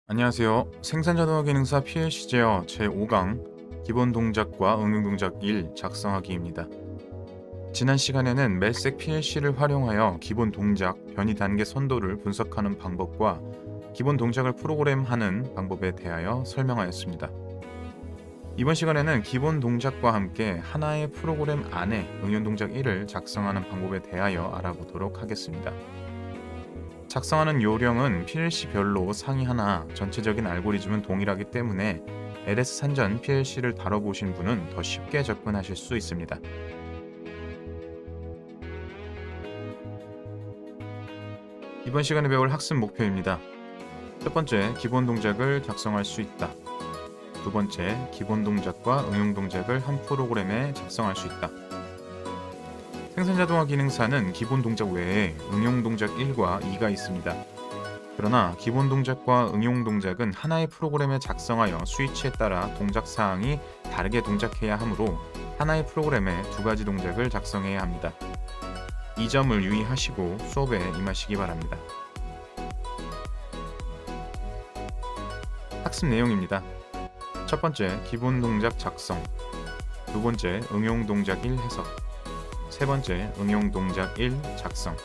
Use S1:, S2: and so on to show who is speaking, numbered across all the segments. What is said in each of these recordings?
S1: 안녕하세요. 생산자동화 기능사 PLC 제어 제5강 기본 동작과 응용 동작 1 작성하기입니다. 지난 시간에는 멜색 PLC를 활용하여 기본 동작, 변이 단계 선도를 분석하는 방법과 기본 동작을 프로그램하는 방법에 대하여 설명하였습니다. 이번 시간에는 기본 동작과 함께 하나의 프로그램 안에 응용 동작 1을 작성하는 방법에 대하여 알아보도록 하겠습니다. 작성하는 요령은 PLC별로 상이하나 전체적인 알고리즘은 동일하기 때문에 LS 산전 PLC를 다뤄보신 분은 더 쉽게 접근하실 수 있습니다. 이번 시간에 배울 학습 목표입니다. 첫 번째, 기본 동작을 작성할 수 있다. 두 번째, 기본 동작과 응용 동작을 한 프로그램에 작성할 수 있다. 생산자동화 기능사는 기본 동작 외에 응용 동작 1과 2가 있습니다. 그러나 기본 동작과 응용 동작은 하나의 프로그램에 작성하여 스위치에 따라 동작 사항이 다르게 동작해야 하므로 하나의 프로그램에 두 가지 동작을 작성해야 합니다. 이 점을 유의하시고 수업에 임하시기 바랍니다. 학습 내용입니다. 첫 번째, 기본 동작 작성. 두 번째, 응용 동작 1 해석. 세 번째, 응용 동작 1 작성.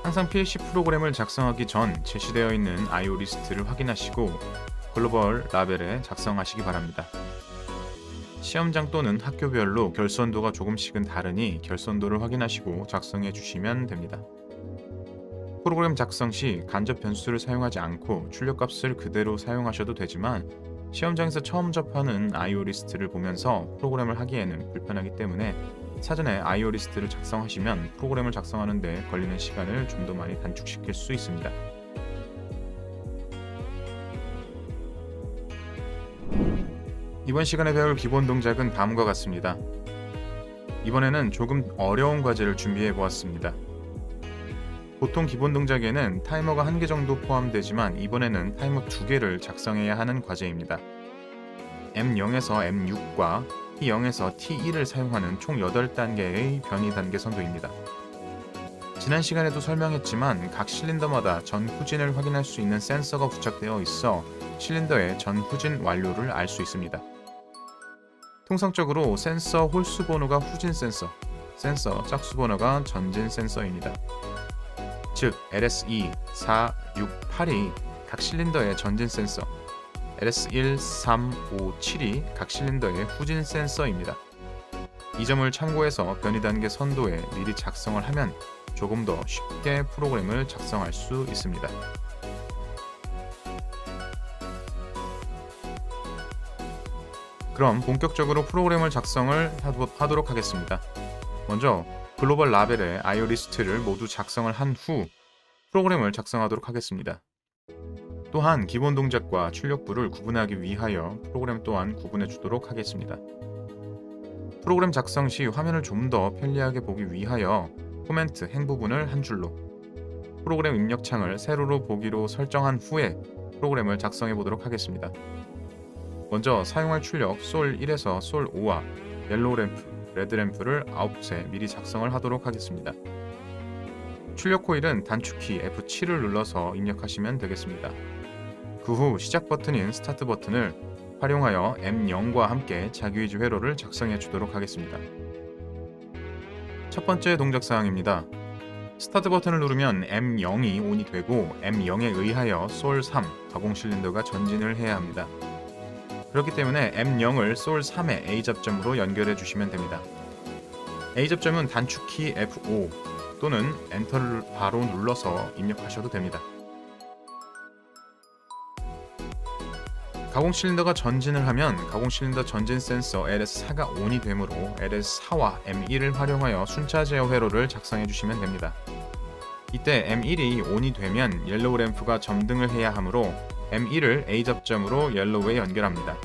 S1: 항상 PLC 프로그램을 작성하기 전 제시되어 있는 I/O 리스트를 확인하시고 글로벌 라벨에 작성하시기 바랍니다. 시험장 또는 학교별로 결선도가 조금씩은 다르니 결선도를 확인하시고 작성해 주시면 됩니다. 프로그램 작성 시 간접 변수를 사용하지 않고 출력값을 그대로 사용하셔도 되지만 시험장에서 처음 접하는 I/O 리스트를 보면서 프로그램을 하기에는 불편하기 때문에 사전에 I/O 리스트를 작성하시면 프로그램을 작성하는 데 걸리는 시간을 좀 더 많이 단축시킬 수 있습니다. 이번 시간에 배울 기본 동작은 다음과 같습니다. 이번에는 조금 어려운 과제를 준비해 보았습니다. 보통 기본 동작에는 타이머가 1개 정도 포함되지만 이번에는 타이머 2개를 작성해야 하는 과제입니다. M0에서 M6과 T0에서 T1을 사용하는 총 8단계의 변이 단계 선도입니다. 지난 시간에도 설명했지만 각 실린더마다 전 후진을 확인할 수 있는 센서가 부착되어 있어 실린더의 전 후진 완료를 알 수 있습니다. 통상적으로 센서 홀수 번호가 후진 센서, 센서 짝수 번호가 전진 센서입니다. 즉 LS2, 4, 6, 8이 각 실린더의 전진 센서, LS1, 3, 5, 7이 각 실린더의 후진 센서입니다. 이 점을 참고해서 변이 단계 선도에 미리 작성을 하면 조금 더 쉽게 프로그램을 작성할 수 있습니다. 그럼 본격적으로 프로그램을 작성을 하도록 하겠습니다. 먼저 글로벌 라벨에 I/O 리스트를 모두 작성을 한 후 프로그램을 작성하도록 하겠습니다. 또한 기본 동작과 출력부를 구분하기 위하여 프로그램 또한 구분해 주도록 하겠습니다. 프로그램 작성 시 화면을 좀 더 편리하게 보기 위하여 코멘트 행 부분을 한 줄로, 프로그램 입력창을 세로로 보기로 설정한 후에 프로그램을 작성해 보도록 하겠습니다. 먼저 사용할 출력 솔 1에서 솔 5와 옐로우 램프, 레드 램프를 아웃풋에 미리 작성을 하도록 하겠습니다. 출력 코일은 단축키 F7을 눌러서 입력하시면 되겠습니다. 그 후 시작 버튼인 스타트 버튼을 활용하여 M0과 함께 자기위주 회로를 작성해 주도록 하겠습니다. 첫 번째 동작 사항입니다. 스타트 버튼을 누르면 M0이 온이 되고 M0에 의하여 솔 3 가공 실린더가 전진을 해야 합니다. 그렇기 때문에 M0을 솔 3의 A 접점으로 연결해 주시면 됩니다. A 접점은 단축키 F5 또는 엔터를 바로 눌러서 입력하셔도 됩니다. 가공 실린더가 전진을 하면 가공 실린더 전진 센서 LS4가 온이 되므로 LS4와 M1을 활용하여 순차 제어 회로를 작성해 주시면 됩니다. 이때 M1이 온이 되면 옐로우 램프가 점등을 해야 하므로 M1을 A 접점으로 옐로우에 연결합니다.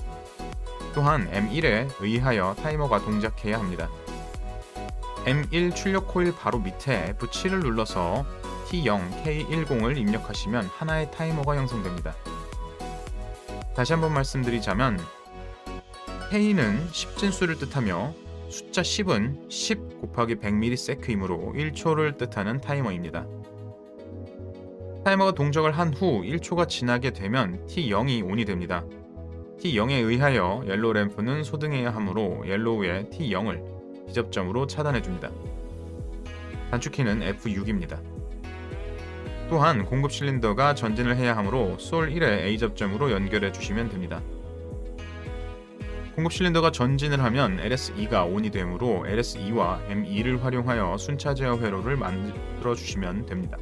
S1: 또한 M1에 의하여 타이머가 동작해야 합니다. M1 출력 코일 바로 밑에 F7을 눌러서 T0, K10을 입력하시면 하나의 타이머가 형성됩니다. 다시 한번 말씀드리자면 K는 10진수를 뜻하며 숫자 10은 10 곱하기 100ms이므로 1초를 뜻하는 타이머입니다. 타이머가 동작을 한 후 1초가 지나게 되면 T0이 온이 됩니다. T0에 의하여 옐로우 램프는 소등해야 하므로 옐로우의 T0을 비접점으로 차단해줍니다. 단축키는 F6입니다. 또한 공급 실린더가 전진을 해야 하므로 솔 1의 A 접점으로 연결해 주시면 됩니다. 공급 실린더가 전진을 하면 LS2가 온이 되므로 LS2와 M2를 활용하여 순차 제어 회로를 만들어 주시면 됩니다.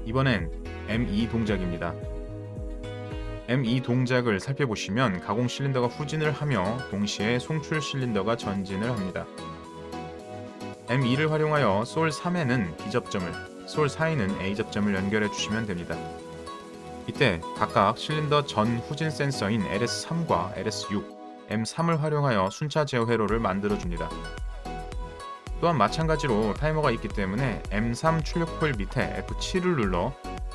S1: 이번엔 M2 동작입니다. M2 동작을 살펴보시면 가공 실린더가 후진을 하며 동시에 송출 실린더가 전진을 합니다. M2를 활용하여 솔 3에는 B 접점을, 솔 4에는 A 접점을 연결해 주시면 됩니다. 이때 각각 실린더 전 후진 센서인 LS3과 LS6, M3을 활용하여 순차 제어 회로를 만들어 줍니다. 또한 마찬가지로 타이머가 있기 때문에 M3 출력 코일 밑에 F7을 눌러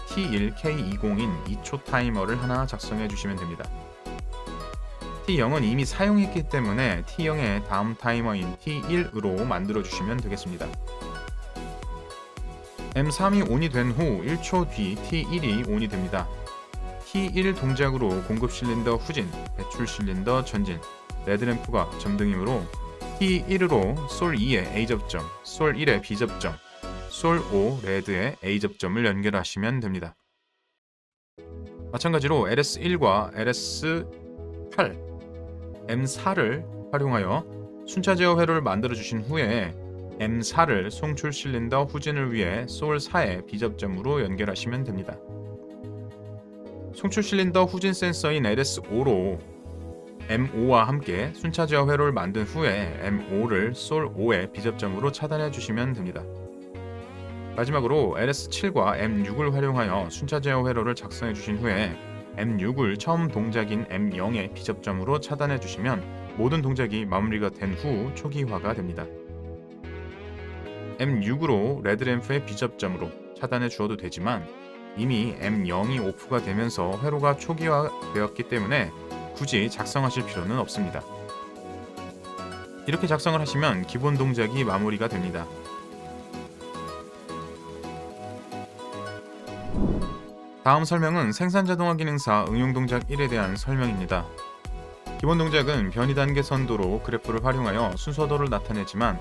S1: T1K20인 2초 타이머를 하나 작성해 주시면 됩니다. T0은 이미 사용했기 때문에 T0의 다음 타이머인 T1으로 만들어 주시면 되겠습니다. M3이 온이 된 후 1초 뒤 T1이 온이 됩니다. T1 동작으로 공급 실린더 후진, 배출 실린더 전진, 레드램프가 점등이므로 T1으로 솔 2의 A 접점, 솔 1의 B 접점, 솔 5 레드의 A 접점을 연결하시면 됩니다. 마찬가지로 LS1과 LS8, M4를 활용하여 순차 제어 회로를 만들어 주신 후에 M4를 송출 실린더 후진을 위해 솔 4의 B 접점으로 연결하시면 됩니다. 송출 실린더 후진 센서인 LS5로 M5와 함께 순차 제어 회로를 만든 후에 M5를 솔 5의 B 접점으로 차단해 주시면 됩니다. 마지막으로 LS7과 M6을 활용하여 순차 제어 회로를 작성해 주신 후에 M6을 처음 동작인 M0의 B 접점으로 차단해 주시면 모든 동작이 마무리가 된 후 초기화가 됩니다. M6으로 레드램프의 B 접점으로 차단해 주어도 되지만 이미 M0이 오프가 되면서 회로가 초기화되었기 때문에 굳이 작성하실 필요는 없습니다. 이렇게 작성을 하시면 기본 동작이 마무리가 됩니다. 다음 설명은 생산 자동화 기능사 응용 동작 1에 대한 설명입니다. 기본 동작은 변이 단계 선도로 그래프를 활용하여 순서도를 나타내지만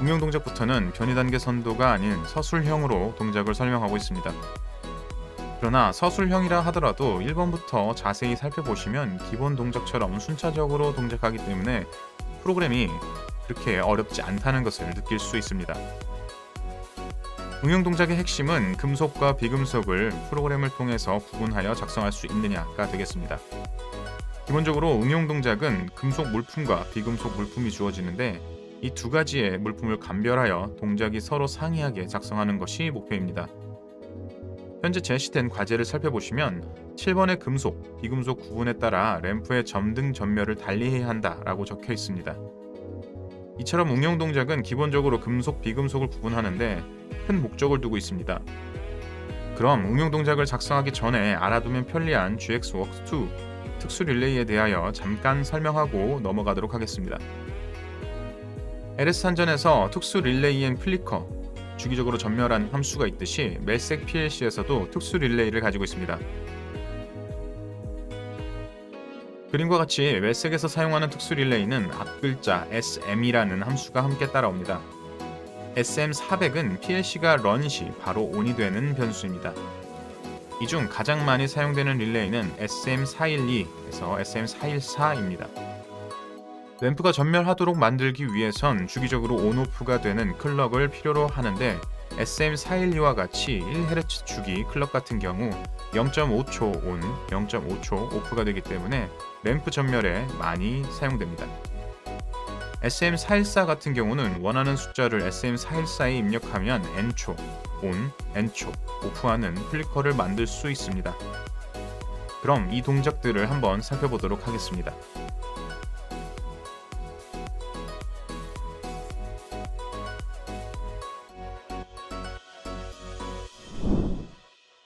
S1: 응용 동작부터는 변이 단계 선도가 아닌 서술형으로 동작을 설명하고 있습니다. 그러나 서술형이라 하더라도 1번부터 자세히 살펴보시면 기본 동작처럼 순차적으로 동작하기 때문에 프로그램이 그렇게 어렵지 않다는 것을 느낄 수 있습니다. 응용 동작의 핵심은 금속과 비금속을 프로그램을 통해서 구분하여 작성할 수 있느냐가 되겠습니다. 기본적으로 응용 동작은 금속 물품과 비금속 물품이 주어지는데 이 두 가지의 물품을 감별하여 동작이 서로 상이하게 작성하는 것이 목표입니다. 현재 제시된 과제를 살펴보시면 7번의 금속, 비금속 구분에 따라 램프의 점등 전멸을 달리해야 한다라고 적혀 있습니다. 이처럼 응용 동작은 기본적으로 금속, 비금속을 구분하는데 큰 목적을 두고 있습니다. 그럼 응용 동작을 작성하기 전에 알아두면 편리한 GXWorks2 특수 릴레이에 대하여 잠깐 설명하고 넘어가도록 하겠습니다. LS 산전에서 특수 릴레이 앤 플리커, 주기적으로 전멸한 함수가 있듯이 멜색 PLC에서도 특수 릴레이를 가지고 있습니다. 그림과 같이 멜색에서 사용하는 특수 릴레이는 앞글자 SM이라는 함수가 함께 따라옵니다. SM400은 PLC가 런 시 바로 온이 되는 변수입니다. 이 중 가장 많이 사용되는 릴레이는 SM412에서 SM414입니다. 램프가 전멸하도록 만들기 위해선 주기적으로 온오프가 되는 클럭을 필요로 하는데 SM412와 같이 1Hz 주기 클럭 같은 경우 0.5초 온, 0.5초 오프가 되기 때문에 램프 전멸에 많이 사용됩니다. SM414 같은 경우는 원하는 숫자를 SM414에 입력하면 N초, 온, N초, 오프하는 플리커를 만들 수 있습니다. 그럼 이 동작들을 한번 살펴보도록 하겠습니다.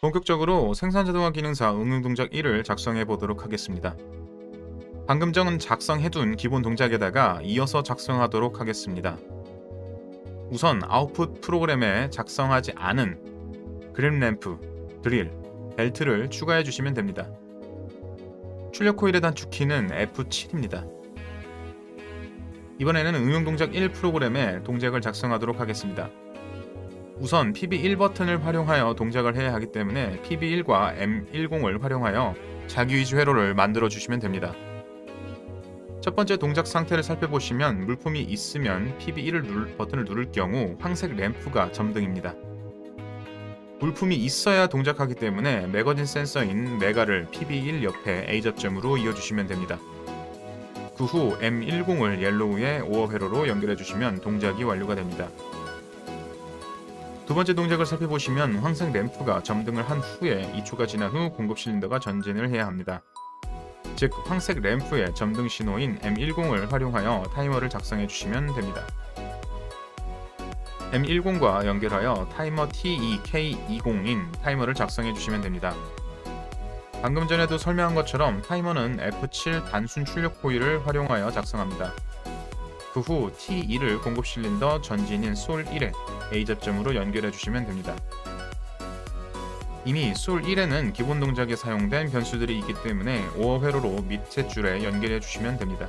S1: 본격적으로 생산자동화 기능사 응용 동작 1을 작성해 보도록 하겠습니다. 방금 전 작성해둔 기본 동작에다가 이어서 작성하도록 하겠습니다. 우선 아웃풋 프로그램에 작성하지 않은 그립 램프, 드릴, 벨트를 추가해 주시면 됩니다. 출력 코일의 단축키는 F7입니다. 이번에는 응용 동작 1 프로그램의 동작을 작성하도록 하겠습니다. 우선 PB1 버튼을 활용하여 동작을 해야 하기 때문에 PB1과 M10을 활용하여 자기위주 회로를 만들어 주시면 됩니다. 첫 번째 동작 상태를 살펴보시면 물품이 있으면 PB1 버튼을 누를 경우 황색 램프가 점등입니다. 물품이 있어야 동작하기 때문에 매거진 센서인 메가를 PB1 옆에 A 접점으로 이어주시면 됩니다. 그 후 M10을 옐로우의 5호 회로로 연결해 주시면 동작이 완료가 됩니다. 두 번째 동작을 살펴보시면 황색 램프가 점등을 한 후에 2초가 지난 후 공급 실린더가 전진을 해야 합니다. 즉 황색 램프의 점등 신호인 M10을 활용하여 타이머를 작성해 주시면 됩니다. M10과 연결하여 타이머 T2K20인 타이머를 작성해 주시면 됩니다. 방금 전에도 설명한 것처럼 타이머는 F7 단순 출력 코일을 활용하여 작성합니다. 그 후 T2를 공급 실린더 전진인 솔1에 A 접점으로 연결해 주시면 됩니다. 이미 솔1에는 기본 동작에 사용된 변수들이 있기 때문에 5호 회로로 밑에 줄에 연결해 주시면 됩니다.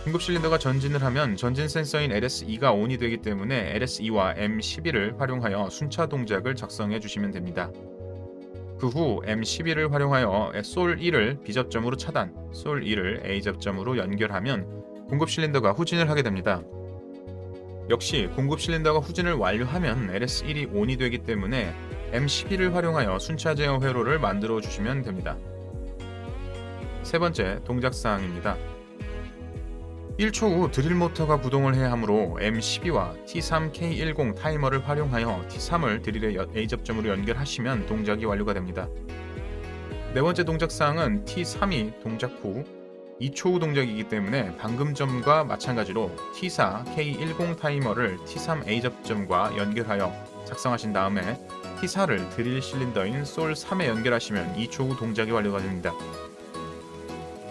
S1: 공급 실린더가 전진을 하면 전진 센서인 LS2가 ON이 되기 때문에 LS2와 M12를 활용하여 순차 동작을 작성해 주시면 됩니다. 그 후 M12를 활용하여 솔1을 B 접점으로 차단, 솔2를 A 접점으로 연결하면 공급 실린더가 후진을 하게 됩니다. 역시 공급 실린더가 후진을 완료하면 LS1이 ON이 되기 때문에 M12를 활용하여 순차 제어 회로를 만들어 주시면 됩니다. 세 번째 동작사항입니다. 1초 후 드릴 모터가 구동을 해야 하므로 M12와 T3K10 타이머를 활용하여 T3을 드릴의 A 접점으로 연결하시면 동작이 완료가 됩니다. 네 번째 동작사항은 T3이 동작 후 2초 후 동작이기 때문에 방금 전과 마찬가지로 T4K10 타이머를 T3 A 접점과 연결하여 작성하신 다음에 T4를 드릴 실린더인 솔3에 연결하시면 2초 후 동작이 완료가 됩니다.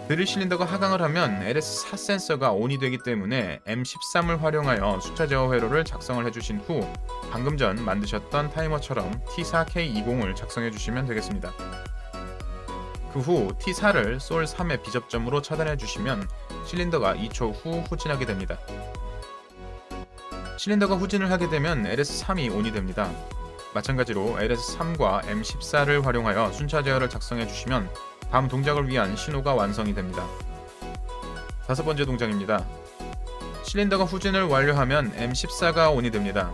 S1: 드릴 실린더가 하강을 하면 LS4 센서가 ON이 되기 때문에 M13을 활용하여 숫자 제어 회로를 작성을 해주신 후 방금 전 만드셨던 타이머처럼 T4K20을 작성해 주시면 되겠습니다. 그 후 T4를 솔3의 B접점으로 차단해 주시면 실린더가 2초 후 후진하게 됩니다. 실린더가 후진을 하게 되면 LS3이 ON이 됩니다. 마찬가지로 LS3과 M14를 활용하여 순차 제어를 작성해 주시면 다음 동작을 위한 신호가 완성이 됩니다. 다섯 번째 동작입니다. 실린더가 후진을 완료하면 M14가 ON이 됩니다.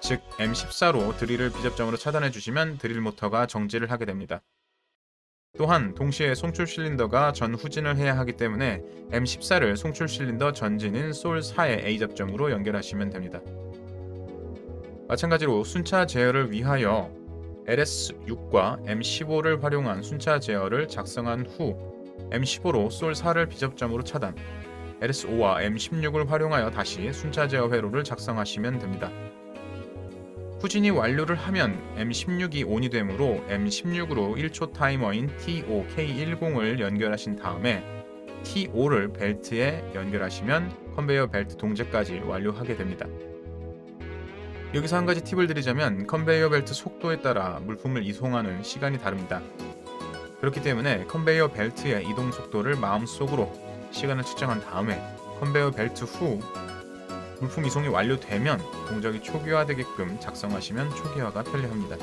S1: 즉 M14로 드릴을 B접점으로 차단해 주시면 드릴 모터가 정지를 하게 됩니다. 또한 동시에 송출 실린더가 전 후진을 해야 하기 때문에 M14를 송출 실린더 전진인 솔4의 A 접점으로 연결하시면 됩니다. 마찬가지로 순차 제어를 위하여 LS6과 M15를 활용한 순차 제어를 작성한 후 M15로 솔4를 B접점으로 차단, LS5와 M16을 활용하여 다시 순차 제어 회로를 작성하시면 됩니다. 후진이 완료를 하면 M16이 ON이 되므로 M16으로 1초 타이머인 T5K10을 연결하신 다음에 T5를 벨트에 연결하시면 컨베이어 벨트 동작까지 완료하게 됩니다. 여기서 한 가지 팁을 드리자면 컨베이어 벨트 속도에 따라 물품을 이송하는 시간이 다릅니다. 그렇기 때문에 컨베이어 벨트의 이동 속도를 마음속으로 시간을 측정한 다음에 컨베이어 벨트 후 물품 이송이 완료되면 동작이 초기화되게끔 작성하시면 초기화가 편리합니다.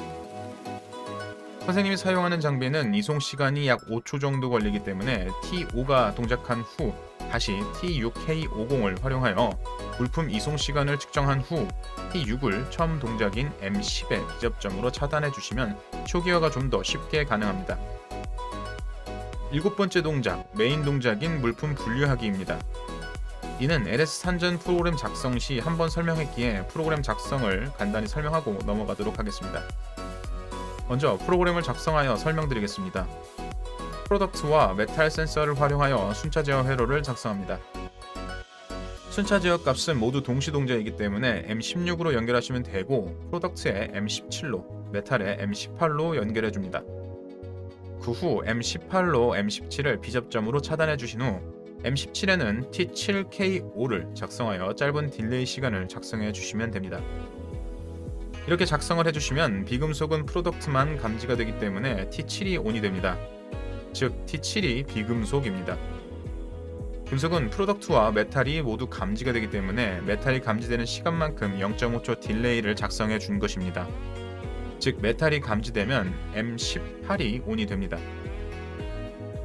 S1: 선생님이 사용하는 장비는 이송 시간이 약 5초 정도 걸리기 때문에 T5가 동작한 후 다시 T6K50을 활용하여 물품 이송 시간을 측정한 후 T6을 처음 동작인 M10의 B접점으로 차단해 주시면 초기화가 좀 더 쉽게 가능합니다. 일곱 번째 동작, 메인 동작인 물품 분류하기입니다. 이는 LS 산전 프로그램 작성 시 한번 설명했기에 프로그램 작성을 간단히 설명하고 넘어가도록 하겠습니다. 먼저 프로그램을 작성하여 설명드리겠습니다. 프로덕트와 메탈 센서를 활용하여 순차 제어 회로를 작성합니다. 순차 제어 값은 모두 동시 동작이기 때문에 M16으로 연결하시면 되고 프로덕트에 M17로, 메탈에 M18로 연결해 줍니다. 그 후 M18로 M17을 B접점으로 차단해 주신 후 M17에는 T7K5를 작성하여 짧은 딜레이 시간을 작성해 주시면 됩니다. 이렇게 작성을 해주시면 비금속은 프로덕트만 감지가 되기 때문에 T7이 ON이 됩니다. 즉 T7이 비금속입니다. 금속은 프로덕트와 메탈이 모두 감지가 되기 때문에 메탈이 감지되는 시간만큼 0.5초 딜레이를 작성해 준 것입니다. 즉 메탈이 감지되면 M18이 ON이 됩니다.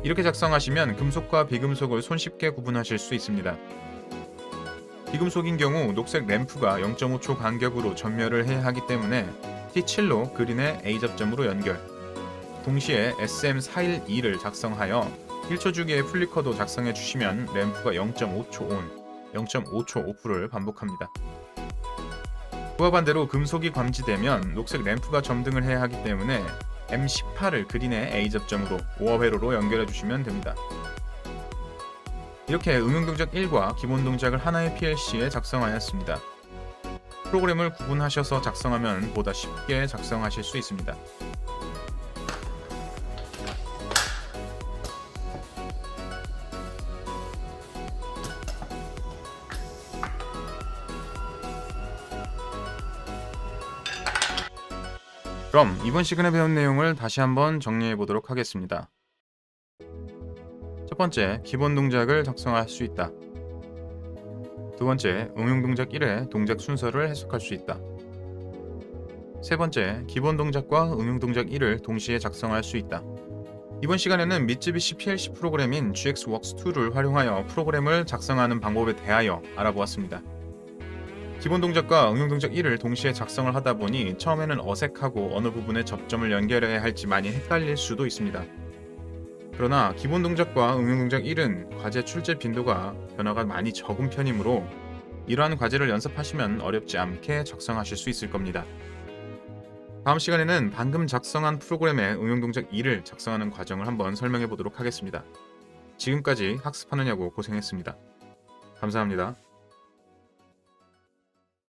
S1: 이렇게 작성하시면 금속과 비금속을 손쉽게 구분하실 수 있습니다. 비금속인 경우 녹색 램프가 0.5초 간격으로 전멸을 해야 하기 때문에 T7로 그린의 A 접점으로 연결, 동시에 SM412를 작성하여 1초 주기의 플리커도 작성해 주시면 램프가 0.5초 ON, 0.5초 OFF를 반복합니다. 그와 반대로 금속이 감지되면 녹색 램프가 점등을 해야 하기 때문에 M18을 그린의 A 접점으로 5회로로 연결해 주시면 됩니다. 이렇게 응용동작 1과 기본 동작을 하나의 PLC에 작성하였습니다. 프로그램을 구분하셔서 작성하면 보다 쉽게 작성하실 수 있습니다. 그럼 이번 시간에 배운 내용을 다시 한번 정리해 보도록 하겠습니다. 첫 번째, 기본 동작을 작성할 수 있다. 두 번째, 응용 동작 1의 동작 순서를 해석할 수 있다. 세 번째, 기본 동작과 응용 동작 1을 동시에 작성할 수 있다. 이번 시간에는 미쯔비시 PLC 프로그램인 GXWorks2를 활용하여 프로그램을 작성하는 방법에 대하여 알아보았습니다. 기본 동작과 응용 동작 1을 동시에 작성을 하다 보니 처음에는 어색하고 어느 부분에 접점을 연결해야 할지 많이 헷갈릴 수도 있습니다. 그러나 기본 동작과 응용 동작 1은 과제 출제 빈도가 변화가 많이 적은 편이므로 이러한 과제를 연습하시면 어렵지 않게 작성하실 수 있을 겁니다. 다음 시간에는 방금 작성한 프로그램의 응용 동작 2를 작성하는 과정을 한번 설명해 보도록 하겠습니다. 지금까지 학습하느냐고 고생했습니다. 감사합니다.